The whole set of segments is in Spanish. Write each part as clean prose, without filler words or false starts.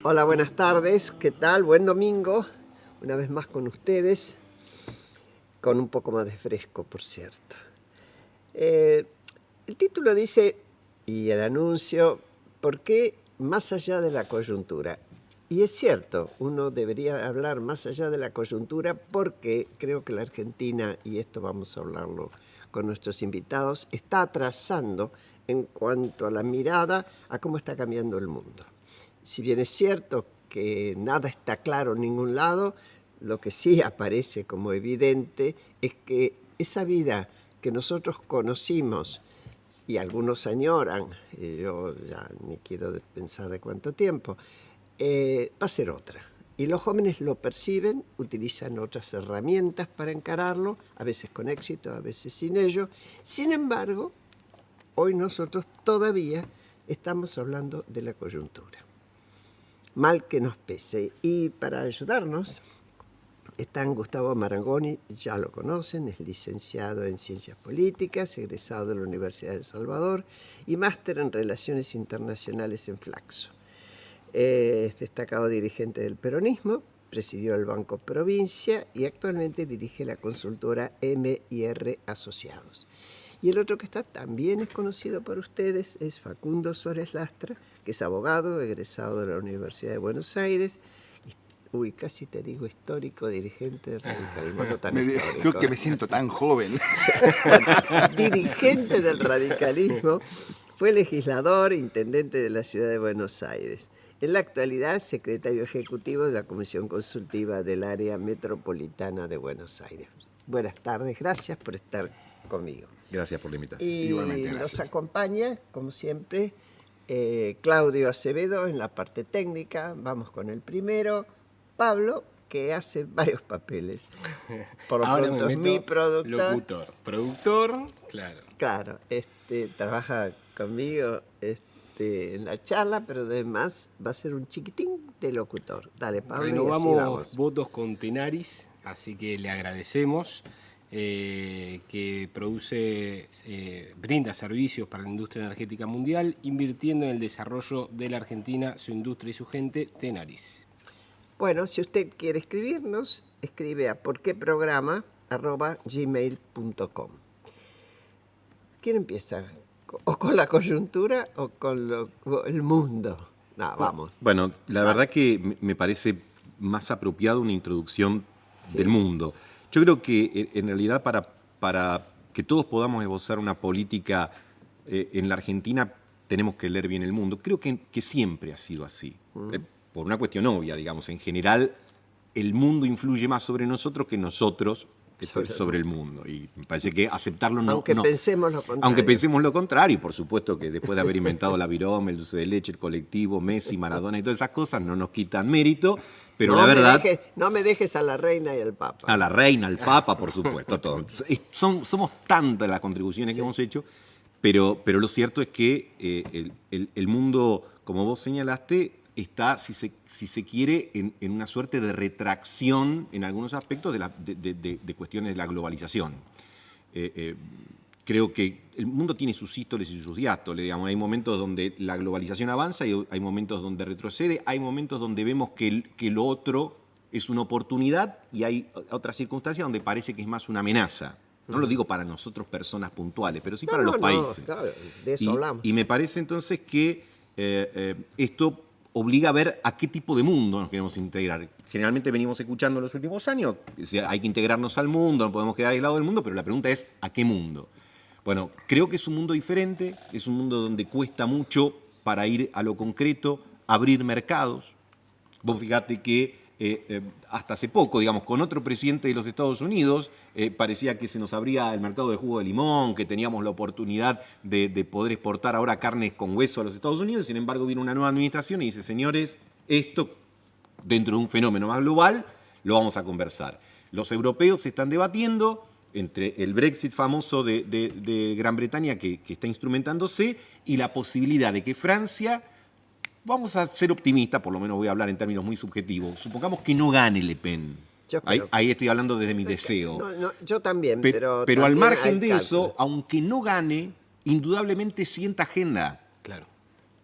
Hola, buenas tardes, ¿qué tal? Buen domingo, una vez más con ustedes, con un poco más de fresco, por cierto. El título dice, y el anuncio, ¿por qué más allá de la coyuntura? Y es cierto, uno debería hablar más allá de la coyuntura porque creo que la Argentina, y esto vamos a hablarlo con nuestros invitados, está atrasando en cuanto a la mirada a cómo está cambiando el mundo. Si bien es cierto que nada está claro en ningún lado, lo que sí aparece como evidente es que esa vida que nosotros conocimos y algunos añoran, yo ya ni quiero pensar de cuánto tiempo, va a ser otra. Y los jóvenes lo perciben, utilizan otras herramientas para encararlo, a veces con éxito, a veces sin ello. Sin embargo, hoy nosotros todavía estamos hablando de la coyuntura. Mal que nos pese. Y para ayudarnos están Gustavo Marangoni, ya lo conocen, es licenciado en Ciencias Políticas, egresado de la Universidad de El Salvador y máster en Relaciones Internacionales en Flaxo. Es destacado dirigente del peronismo, presidió el Banco Provincia y actualmente dirige la consultora M&R Asociados. Y el otro que está también es conocido por ustedes es Facundo Suárez Lastra, que es abogado, egresado de la Universidad de Buenos Aires. Uy, casi te digo histórico, dirigente del radicalismo, no tan histórico. Yo que me siento tan joven. Dirigente del radicalismo, fue legislador e intendente de la ciudad de Buenos Aires. En la actualidad, secretario ejecutivo de la Comisión Consultiva del Área Metropolitana de Buenos Aires. Buenas tardes, gracias por estar conmigo. Gracias por la invitación. Y Igualmente, nos gracias. acompaña, como siempre, Claudio Acevedo en la parte técnica. Vamos con el primero. Pablo, que hace varios papeles. Por lo Ahora pronto me es meto mi productor. locutor. Productor, claro. Claro, trabaja conmigo en la charla, pero además va a ser un chiquitín de locutor. Dale, Pablo, y así Renovamos vamos. votos con Tenaris, así que le agradecemos que brinda servicios para la industria energética mundial, invirtiendo en el desarrollo de la Argentina, su industria y su gente, Tenaris. Bueno, si usted quiere escribirnos, escribe a porqueprograma@gmail.com. ¿Quién empieza? ¿O con la coyuntura o con el mundo? No, vamos. Bueno, la verdad que me parece más apropiado una introducción del mundo. Yo creo que en realidad para que todos podamos esbozar una política en la Argentina tenemos que leer bien el mundo. Creo que siempre ha sido así. Por una cuestión obvia, digamos. En general, el mundo influye más sobre nosotros que nosotros sobre el mundo. Y me parece que aceptarlo no... Aunque pensemos lo contrario. Aunque pensemos lo contrario, por supuesto que después de haber inventado la virome, el dulce de leche, el colectivo, Messi, Maradona y todas esas cosas, no nos quitan mérito, pero la verdad... No me dejes a la reina y al papa. A la reina, al papa, por supuesto, todo. Somos tantas las contribuciones que hemos hecho, pero lo cierto es que el mundo, como vos señalaste, está, si se quiere, en una suerte de retracción en algunos aspectos de cuestiones de la globalización. Creo que el mundo tiene sus sístoles y sus diástoles, digamos. Hay momentos donde la globalización avanza y hay momentos donde retrocede, hay momentos donde vemos que lo otro es una oportunidad y hay otras circunstancias donde parece que es más una amenaza. No lo digo para nosotros, personas puntuales, pero sí para los países. Claro, de eso hablamos. Y me parece entonces que esto obliga a ver a qué tipo de mundo nos queremos integrar. Generalmente venimos escuchando en los últimos años, hay que integrarnos al mundo, no podemos quedar aislados del mundo, pero la pregunta es, ¿a qué mundo? Bueno, creo que es un mundo diferente, es un mundo donde cuesta mucho para ir a lo concreto, abrir mercados. Vos fíjate que hasta hace poco, digamos, con otro presidente de los Estados Unidos, parecía que se nos abría el mercado de jugo de limón, que teníamos la oportunidad de poder exportar ahora carnes con hueso a los Estados Unidos. Sin embargo, viene una nueva administración y dice, señores, esto, dentro de un fenómeno más global, lo vamos a conversar. Los europeos se están debatiendo entre el Brexit famoso de Gran Bretaña que está instrumentándose y la posibilidad de que Francia... Vamos a ser optimistas, por lo menos voy a hablar en términos muy subjetivos. Supongamos que no gane Le Pen. Ahí estoy hablando desde mi deseo. Yo también, pero al margen de eso, aunque no gane, indudablemente sienta agenda. Claro.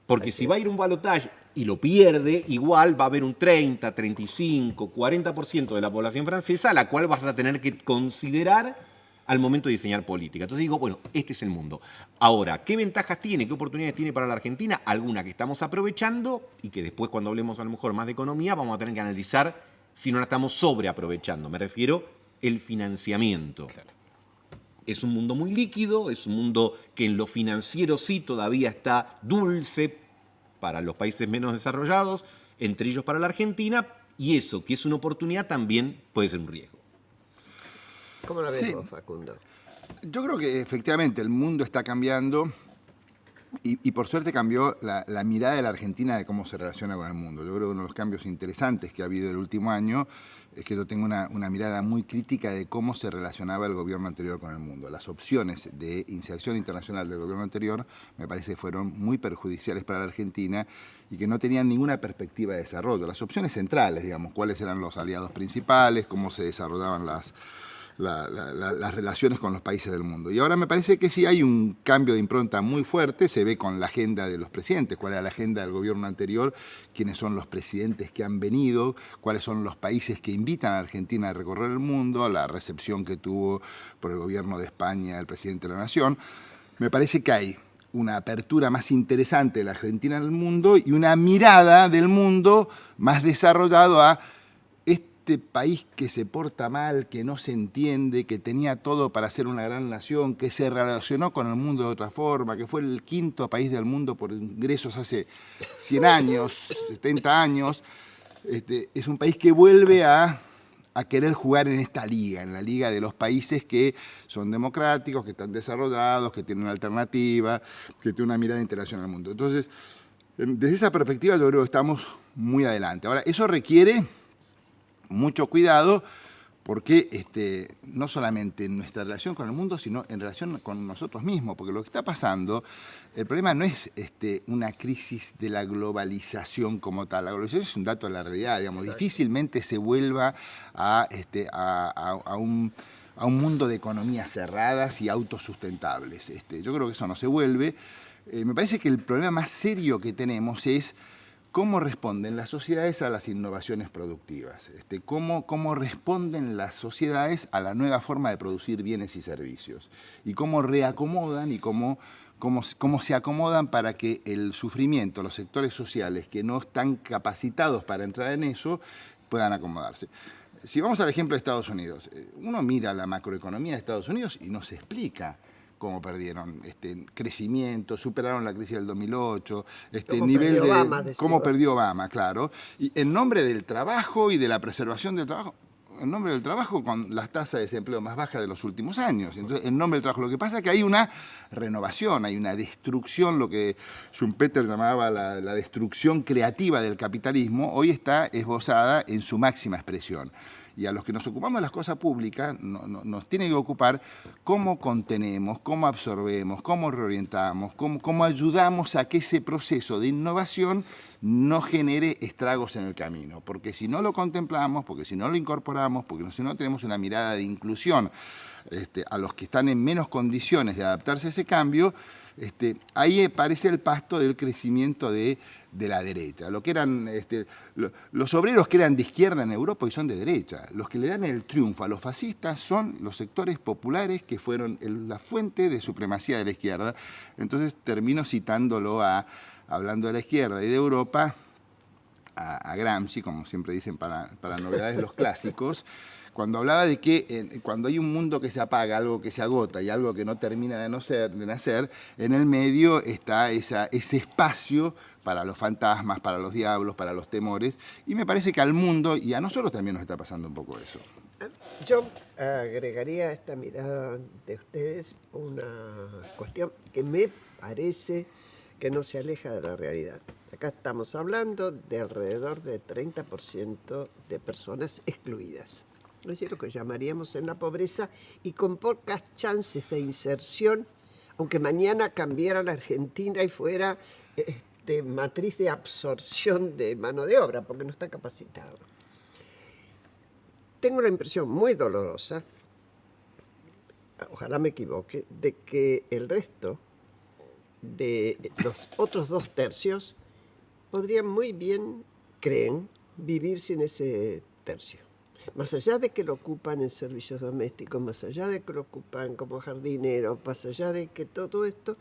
Porque si va a ir un balotaje y lo pierde, igual va a haber un 30, 35, 40% de la población francesa a la cual vas a tener que considerar al momento de diseñar política. Entonces digo, bueno, este es el mundo. Ahora, ¿qué ventajas tiene, qué oportunidades tiene para la Argentina? Alguna que estamos aprovechando y que después cuando hablemos a lo mejor más de economía vamos a tener que analizar si no la estamos sobreaprovechando. Me refiero al financiamiento. Claro. Es un mundo muy líquido, es un mundo que en lo financiero sí todavía está dulce para los países menos desarrollados, entre ellos para la Argentina, y eso, que es una oportunidad, también puede ser un riesgo. ¿Cómo lo ves Sí. vos, Facundo? Yo creo que efectivamente el mundo está cambiando y por suerte cambió la mirada de la Argentina de cómo se relaciona con el mundo. Yo creo que uno de los cambios interesantes que ha habido el último año es que yo tengo una mirada muy crítica de cómo se relacionaba el gobierno anterior con el mundo. Las opciones de inserción internacional del gobierno anterior me parece que fueron muy perjudiciales para la Argentina y que no tenían ninguna perspectiva de desarrollo. Las opciones centrales, digamos, cuáles eran los aliados principales, cómo se desarrollaban las relaciones con los países del mundo. Y ahora me parece que sí hay un cambio de impronta muy fuerte, se ve con la agenda de los presidentes, cuál era la agenda del gobierno anterior, quiénes son los presidentes que han venido, cuáles son los países que invitan a Argentina a recorrer el mundo, la recepción que tuvo por el gobierno de España el presidente de la Nación. Me parece que hay una apertura más interesante de la Argentina en el mundo y una mirada del mundo más desarrollado a este país que se porta mal, que no se entiende, que tenía todo para ser una gran nación, que se relacionó con el mundo de otra forma, que fue el quinto país del mundo por ingresos hace 100 años, 70 años. Es un país que vuelve a querer jugar en esta liga, en la liga de los países que son democráticos, que están desarrollados, que tienen una alternativa, que tienen una mirada internacional al mundo. Entonces, desde esa perspectiva yo creo que estamos muy adelante. Ahora, eso requiere mucho cuidado porque no solamente en nuestra relación con el mundo, sino en relación con nosotros mismos, porque lo que está pasando, el problema no es una crisis de la globalización como tal. La globalización es un dato de la realidad, digamos, difícilmente se vuelva a un mundo de economías cerradas y autosustentables. Yo creo que eso no se vuelve. Me parece que el problema más serio que tenemos es cómo responden las sociedades a las innovaciones productivas, cómo responden las sociedades a la nueva forma de producir bienes y servicios, y cómo reacomodan y cómo se acomodan para que el sufrimiento, los sectores sociales que no están capacitados para entrar en eso, puedan acomodarse. Si vamos al ejemplo de Estados Unidos, uno mira la macroeconomía de Estados Unidos y no se explica cómo perdieron crecimiento, superaron la crisis del 2008, cómo perdió Obama, claro, y en nombre del trabajo y de la preservación del trabajo, en nombre del trabajo con las tasas de desempleo más bajas de los últimos años. Entonces, en nombre del trabajo, lo que pasa es que hay una renovación, hay una destrucción, lo que Schumpeter llamaba la destrucción creativa del capitalismo, hoy está esbozada en su máxima expresión. Y a los que nos ocupamos de las cosas públicas nos tiene que ocupar cómo contenemos, cómo absorbemos, cómo reorientamos, cómo ayudamos a que ese proceso de innovación no genere estragos en el camino. Porque si no lo contemplamos, porque si no lo incorporamos, porque si no tenemos una mirada de inclusión a los que están en menos condiciones de adaptarse a ese cambio, ahí aparece el pasto del crecimiento de la derecha. Lo que eran los obreros que eran de izquierda en Europa hoy son de derecha. Los que le dan el triunfo a los fascistas son los sectores populares que fueron la fuente de supremacía de la izquierda. Entonces termino citándolo hablando de la izquierda y de Europa, a Gramsci, como siempre dicen para novedades los clásicos, cuando hablaba de que cuando hay un mundo que se apaga, algo que se agota y algo que no termina de nacer, en el medio está ese espacio para los fantasmas, para los diablos, para los temores, y me parece que al mundo y a nosotros también nos está pasando un poco eso. Yo agregaría a esta mirada de ustedes una cuestión que me parece que no se aleja de la realidad. Acá estamos hablando de alrededor de 30% de personas excluidas. Es decir, lo que llamaríamos en la pobreza y con pocas chances de inserción, aunque mañana cambiara la Argentina y fuera matriz de absorción de mano de obra, porque no está capacitado. Tengo la impresión muy dolorosa, ojalá me equivoque, de que el resto de los otros 2 tercios podrían muy bien, creen, vivir sin ese tercio. Más allá de que lo ocupan en servicios domésticos, más allá de que lo ocupan como jardinero, más allá de que todo esto,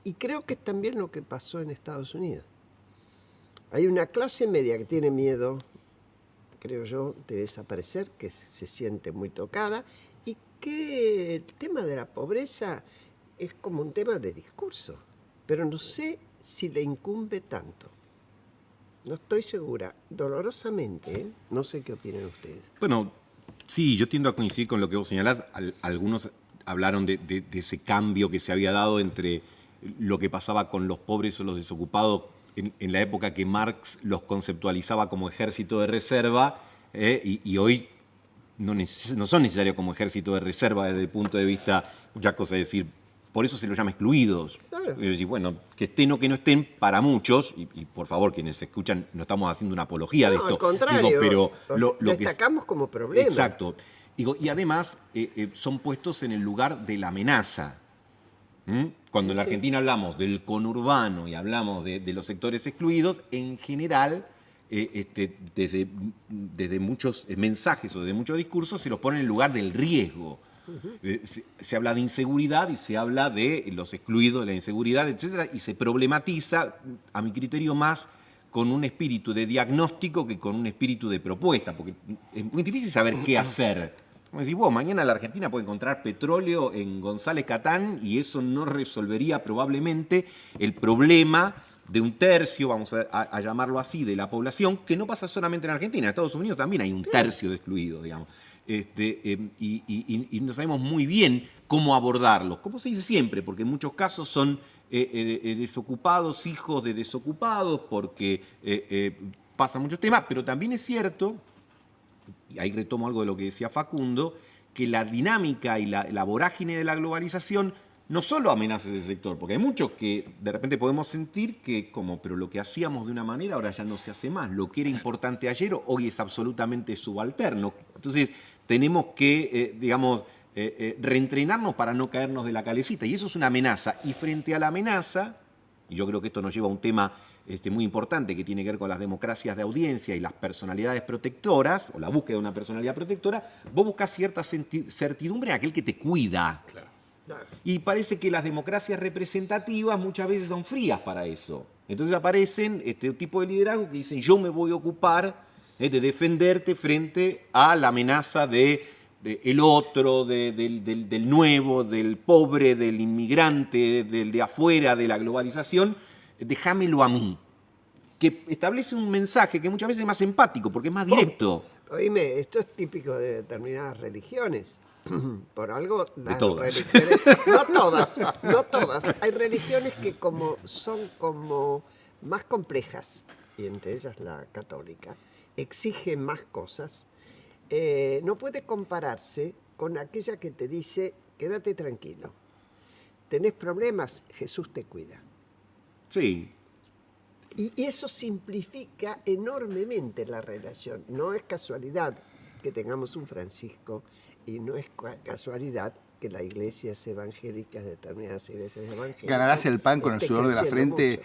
y creo que es también lo que pasó en Estados Unidos. Hay una clase media que tiene miedo, creo yo, de desaparecer, que se siente muy tocada, y que el tema de la pobreza es como un tema de discurso, pero no sé si le incumbe tanto. No estoy segura, dolorosamente, ¿eh? No sé qué opinan ustedes. Bueno, sí, yo tiendo a coincidir con lo que vos señalás. Algunos hablaron de ese cambio que se había dado entre lo que pasaba con los pobres o los desocupados en la época que Marx los conceptualizaba como ejército de reserva, y hoy no son necesarios como ejército de reserva desde el punto de vista, muchas cosas, es decir, por eso se los llama excluidos. Claro. Es decir, bueno, que estén o que no estén, para muchos, y por favor, quienes se escuchan, no estamos haciendo una apología de esto. Al contrario, pero lo destacamos como problema. Exacto. Digo, y además son puestos en el lugar de la amenaza. Cuando en la Argentina hablamos del conurbano y hablamos de los sectores excluidos, en general, desde muchos mensajes o desde muchos discursos, se los pone en el lugar del riesgo. Se habla de inseguridad y se habla de los excluidos, de la inseguridad, etcétera, y se problematiza, a mi criterio, más con un espíritu de diagnóstico que con un espíritu de propuesta, porque es muy difícil saber qué hacer. Como decís vos, mañana la Argentina puede encontrar petróleo en González Catán y eso no resolvería probablemente el problema de un tercio, vamos a llamarlo así, de la población, que no pasa solamente en Argentina. En Estados Unidos también hay un tercio de excluidos, digamos. Y no sabemos muy bien cómo abordarlos, como se dice siempre, porque en muchos casos son desocupados, hijos de desocupados, porque pasan muchos temas, pero también es cierto, y ahí retomo algo de lo que decía Facundo, que la dinámica y la vorágine de la globalización no solo amenaza ese sector, porque hay muchos que de repente podemos sentir que pero lo que hacíamos de una manera ahora ya no se hace más, lo que era importante ayer hoy es absolutamente subalterno. Entonces tenemos que, reentrenarnos para no caernos de la calecita, y eso es una amenaza. Y frente a la amenaza, y yo creo que esto nos lleva a un tema muy importante que tiene que ver con las democracias de audiencia y las personalidades protectoras, o la búsqueda de una personalidad protectora, vos buscás cierta certidumbre en aquel que te cuida. Claro. Y parece que las democracias representativas muchas veces son frías para eso. Entonces aparecen este tipo de liderazgo que dicen: yo me voy a ocupar de defenderte frente a la amenaza del otro, del nuevo, del pobre, del inmigrante, del de afuera, de la globalización. Déjamelo a mí. Que establece un mensaje que muchas veces es más empático, porque es más directo. Oíme, esto es típico de determinadas religiones. Por algo De todas. no todas. Hay religiones que son como más complejas, y entre ellas la católica, exigen más cosas. No puede compararse con aquella que te dice: quédate tranquilo, tenés problemas, Jesús te cuida. Sí. Y eso simplifica enormemente la relación. No es casualidad que tengamos un Francisco, y no es casualidad que las iglesias evangélicas, determinadas iglesias evangélicas... Ganarás el pan con el sudor de la frente,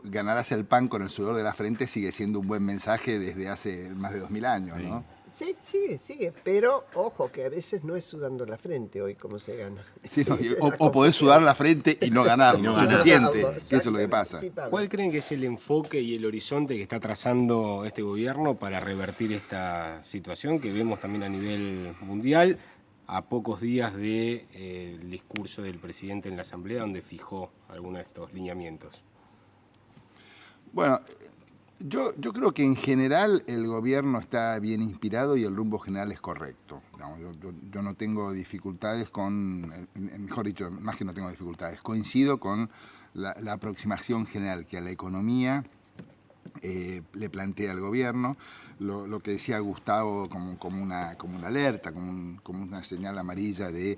ganarás el pan con el sudor de la frente sigue siendo un buen mensaje desde hace más de 2000 años, ¿no? Sí, sigue. Pero, ojo, que a veces no es sudando la frente hoy como se gana. Sí, o podés sudar la frente y no ganar lo suficiente, que eso es lo que pasa. Sí, ¿Cuál creen que es el enfoque y el horizonte que está trazando este gobierno para revertir esta situación que vemos también a nivel mundial, a pocos días del discurso del presidente en la Asamblea, donde fijó algunos de estos lineamientos? Bueno, yo creo que en general el gobierno está bien inspirado y el rumbo general es correcto. Yo no tengo dificultades mejor dicho, más que no tengo dificultades, coincido con la aproximación general que a la economía le plantea el gobierno. Lo que decía Gustavo como una alerta, como una señal amarilla de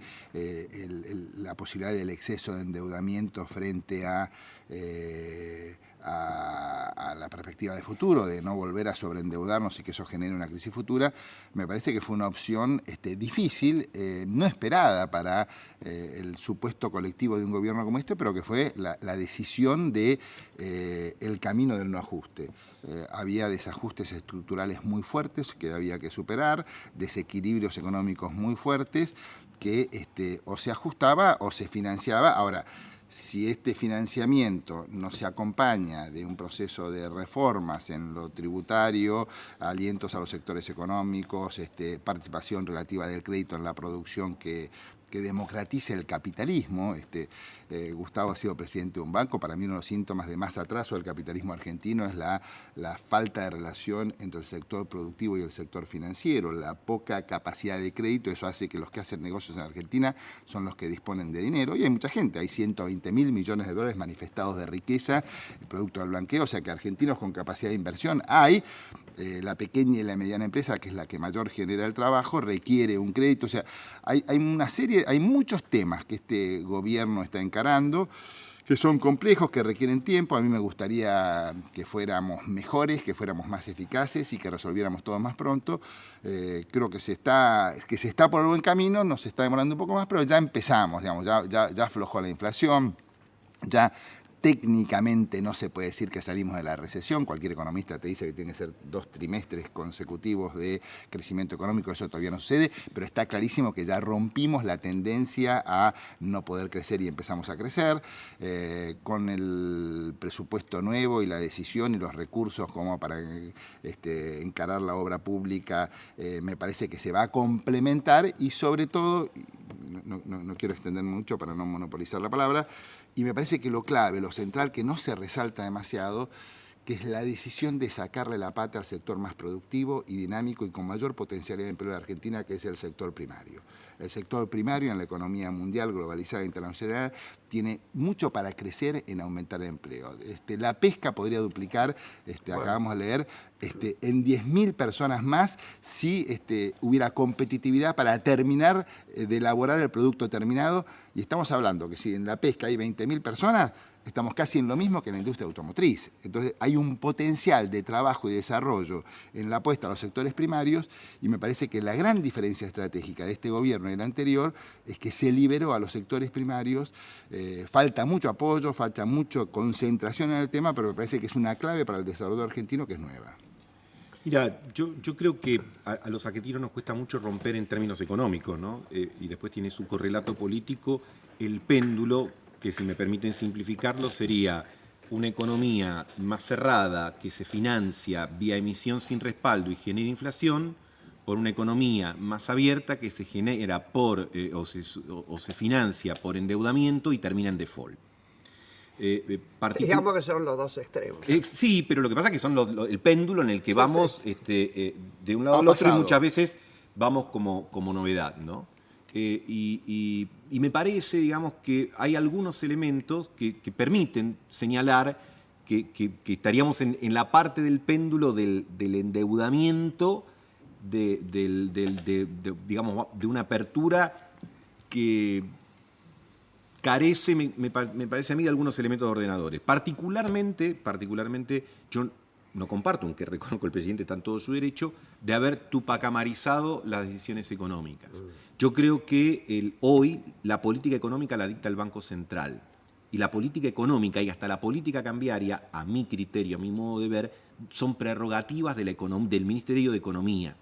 la posibilidad del exceso de endeudamiento frente a a la perspectiva de futuro, de no volver a sobreendeudarnos y que eso genere una crisis futura, me parece que fue una opción difícil, no esperada para el supuesto colectivo de un gobierno como este, pero que fue la decisión de el camino del no ajuste. Había desajustes estructurales muy fuertes que había que superar, desequilibrios económicos muy fuertes que o se ajustaba o se financiaba. Ahora, si este financiamiento no se acompaña de un proceso de reformas en lo tributario, alientos a los sectores económicos, participación relativa del crédito en la producción que democratice el capitalismo. Gustavo ha sido presidente de un banco. Para mí uno de los síntomas de más atraso del capitalismo argentino es la falta de relación entre el sector productivo y el sector financiero, la poca capacidad de crédito. Eso hace que los que hacen negocios en Argentina son los que disponen de dinero. Y hay mucha gente, hay 120.000 millones de dólares manifestados de riqueza, producto del blanqueo. O sea que argentinos con capacidad de inversión hay. La pequeña y la mediana empresa, que es la que mayor genera el trabajo, requiere un crédito. O sea, hay muchos temas que este gobierno está encarando, que son complejos, que requieren tiempo. A mí me gustaría que fuéramos mejores, que fuéramos más eficaces y que resolviéramos todo más pronto. Creo que se está por el buen camino, nos está demorando un poco más, pero ya empezamos, digamos, ya aflojó la inflación, ya técnicamente no se puede decir que salimos de la recesión. Cualquier economista te dice que tiene que ser 2 trimestres consecutivos de crecimiento económico. Eso todavía no sucede, pero está clarísimo que ya rompimos la tendencia a no poder crecer y empezamos a crecer. Con el presupuesto nuevo y la decisión y los recursos como para encarar la obra pública, me parece que se va a complementar y sobre todo, no quiero extender mucho para no monopolizar la palabra, y me parece que lo clave, lo central, que no se resalta demasiado, que es la decisión de sacarle la pata al sector más productivo y dinámico y con mayor potencialidad de empleo de Argentina, que es el sector primario. El sector primario en la economía mundial, globalizada, internacional, tiene mucho para crecer en aumentar el empleo. La pesca podría duplicar, acabamos de leer, en 10.000 personas más si hubiera competitividad para terminar de elaborar el producto terminado. Y estamos hablando que si en la pesca hay 20.000 personas, estamos casi en lo mismo que en la industria automotriz. Entonces hay un potencial de trabajo y desarrollo en la apuesta a los sectores primarios y me parece que la gran diferencia estratégica de este gobierno y el anterior es que se liberó a los sectores primarios. Falta mucho apoyo, falta mucha concentración en el tema, pero me parece que es una clave para el desarrollo argentino que es nueva. Mira, yo creo que a los argentinos nos cuesta mucho romper en términos económicos, ¿no? Y después tiene su correlato político, el péndulo, que si me permiten simplificarlo, sería una economía más cerrada que se financia vía emisión sin respaldo y genera inflación, por una economía más abierta que se genera o se financia por endeudamiento y termina en default. Digamos que son los dos extremos. Sí, pero lo que pasa es que son el péndulo en el que vamos de un lado al otro y muchas veces vamos como novedad, ¿no? Y me parece, digamos, que hay algunos elementos que permiten señalar que estaríamos en la parte del péndulo del endeudamiento, digamos, de una apertura que carece, me parece a mí, de algunos elementos ordenadores. Particularmente, yo no comparto, aunque reconozco el presidente está en todo su derecho, de haber tupacamarizado las decisiones económicas. Yo creo que hoy la política económica la dicta el Banco Central. Y la política económica y hasta la política cambiaria, a mi criterio, a mi modo de ver, son prerrogativas del Ministerio de Economía.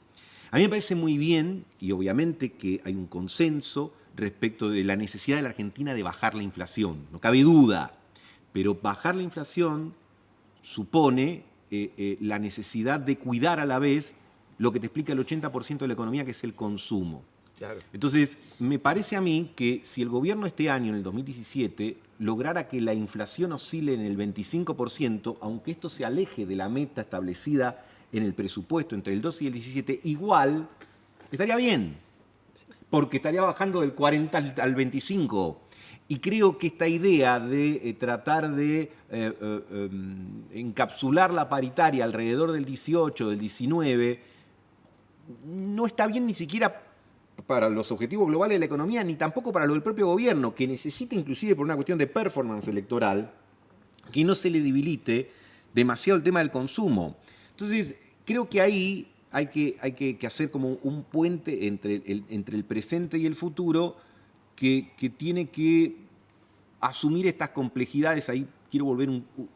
A mí me parece muy bien, y obviamente que hay un consenso respecto de la necesidad de la Argentina de bajar la inflación, no cabe duda, pero bajar la inflación supone la necesidad de cuidar a la vez lo que te explica el 80% de la economía, que es el consumo. Claro. Entonces, me parece a mí que si el gobierno este año, en el 2017, lograra que la inflación oscile en el 25%, aunque esto se aleje de la meta establecida en el presupuesto entre el 12 y el 17, igual estaría bien, porque estaría bajando del 40 al 25%. Y creo que esta idea de tratar de encapsular la paritaria alrededor del 18, del 19, no está bien ni siquiera para los objetivos globales de la economía, ni tampoco para lo del propio gobierno, que necesita, inclusive por una cuestión de performance electoral, que no se le debilite demasiado el tema del consumo. Entonces, creo que ahí hay que hacer como un puente entre el presente y el futuro que tiene que asumir estas complejidades. Ahí quiero volver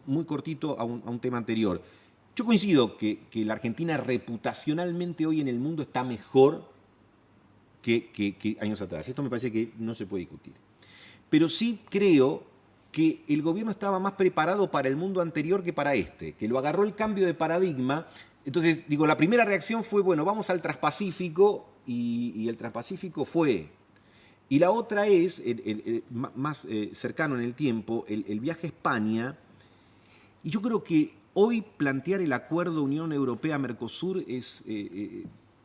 muy cortito a un tema anterior. Yo coincido que la Argentina reputacionalmente hoy en el mundo está mejor que años atrás. Esto me parece que no se puede discutir. Pero sí creo que el gobierno estaba más preparado para el mundo anterior que para este, que lo agarró el cambio de paradigma. Entonces, digo, la primera reacción fue, bueno, vamos al Transpacífico, y el Transpacífico fue. Y la otra es, más cercano en el tiempo, el viaje a España. Y yo creo que hoy plantear el acuerdo Unión Europea-Mercosur es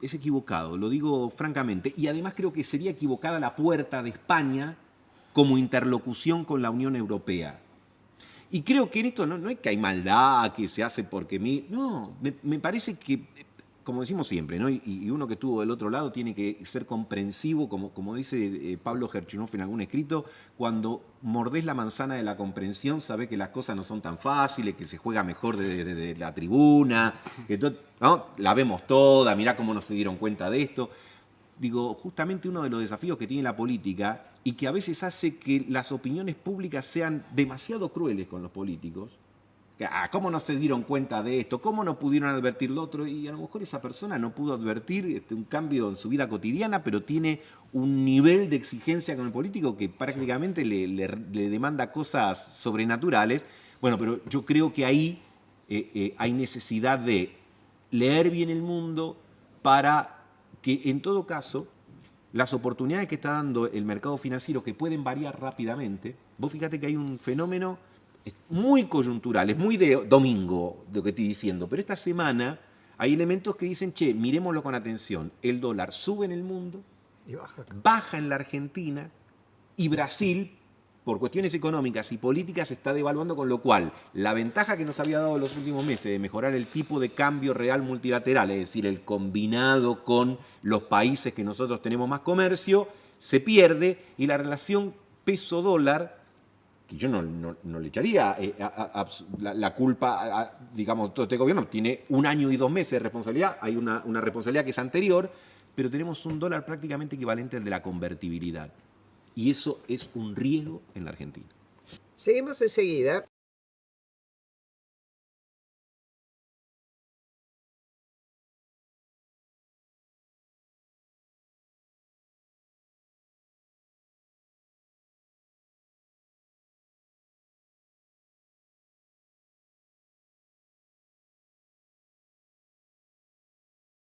equivocado, lo digo francamente. Y además creo que sería equivocada la puerta de España como interlocución con la Unión Europea. Y creo que en esto no es que hay maldad, que se hace porque no, me parece que, como decimos siempre, ¿no? Y uno que estuvo del otro lado tiene que ser comprensivo, como dice Pablo Gerchunov en algún escrito, cuando mordés la manzana de la comprensión, sabés que las cosas no son tan fáciles, que se juega mejor desde la tribuna, que ¿no? La vemos toda, mirá cómo no se dieron cuenta de esto. Digo, justamente uno de los desafíos que tiene la política y que a veces hace que las opiniones públicas sean demasiado crueles con los políticos. ¿Cómo no se dieron cuenta de esto? ¿Cómo no pudieron advertir lo otro? Y a lo mejor esa persona no pudo advertir un cambio en su vida cotidiana, pero tiene un nivel de exigencia con el político que prácticamente le demanda cosas sobrenaturales. Bueno, pero yo creo que ahí hay necesidad de leer bien el mundo para que, en todo caso, las oportunidades que está dando el mercado financiero, que pueden variar rápidamente, vos fíjate que hay un fenómeno muy coyuntural, es muy de domingo lo que estoy diciendo, pero esta semana hay elementos que dicen, che, miremoslo con atención, el dólar sube en el mundo, Y baja en la Argentina, y Brasil, por cuestiones económicas y políticas, se está devaluando, con lo cual la ventaja que nos había dado los últimos meses de mejorar el tipo de cambio real multilateral, es decir, el combinado con los países que nosotros tenemos más comercio, se pierde, y la relación peso-dólar, que yo no le echaría la culpa, digamos, todo este gobierno tiene 1 año y 2 meses de responsabilidad, hay una responsabilidad que es anterior, pero tenemos un dólar prácticamente equivalente al de la convertibilidad. Y eso es un riesgo en la Argentina. Seguimos enseguida